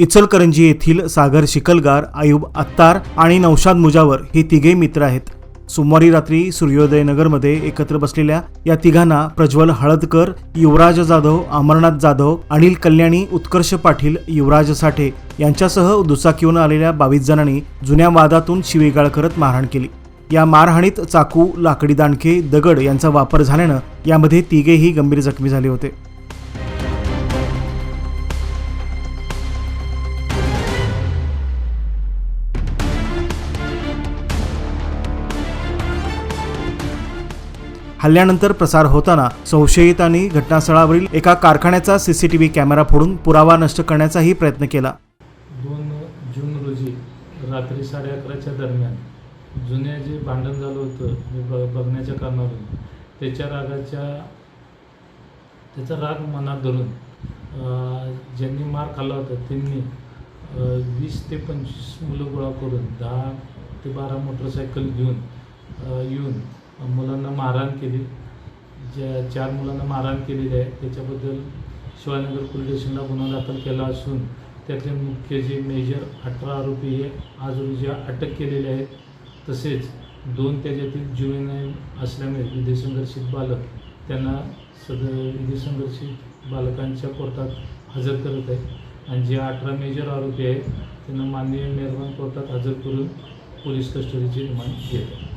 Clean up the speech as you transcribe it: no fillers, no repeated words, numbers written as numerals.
इचलकरंजी येथील सागर शिकलगार, आयुब अत्तार आणि नौशाद मुजावर हे तिघे मित्र आहेत। सोमवारी रात्री सूर्योदय नगरमध्ये एकत्र बसलेल्या या तिघांना प्रज्वल हळदकर, युवराज जाधव, अमरनाथ जाधव, अनिल कल्याणी, उत्कर्ष पाटील, युवराज साठे यांच्यासह दुचाकीवरून आलेल्या 22 जणांनी जुन्या वादातून शिवीगाळ करत मारहाण केली। या मारहाणीत चाकू, लाकडी दांडके, दगड यांचा वापर झाल्यानं यामध्ये तिघेही गंभीर जखमी झाले होते। हल्ल्यानंतर प्रसार होताना संशयितांनी घटनास्थळावरील एका कारखान्याचा सीसीटीव्ही कॅमेरा फोडून पुरावा नष्ट करण्याचाही प्रयत्न केला। 2 जून रोजी रात्री 11:30च्या दरम्यान जुने जे भांडण झालं होतं बघण्याच्या कारणावरून त्याचा राग मनात धरून ज्यांनी मार खाल्ला होता त्यांनी 20 ते 25 मुलं गोळा करून 10 ते 12 मोटरसायकल घेऊन येऊन मुलांना मारहाण केली। ज्या 4 मुलांना मारहाण केलेली आहे त्याच्याबद्दल शिवाजीनगर पोलीस स्टेशनला गुन्हा दाखल केला असून त्यातले मुख्य जे मेजर 18 आरोपी हे आज रोजी अटक केलेले आहेत। तसेच 2 त्याच्यातील जुवेनाईल असल्यामुळे विधिसंघर्षित बालक त्यांना विधिसंघर्षित बालकांच्या कोर्टात हजर करत आहे आणि जे 18 मेजर आरोपी आहेत त्यांना माननीय मेहरबान कोर्टात हजर करून पोलीस कस्टडीची रिमांड घेत आहे।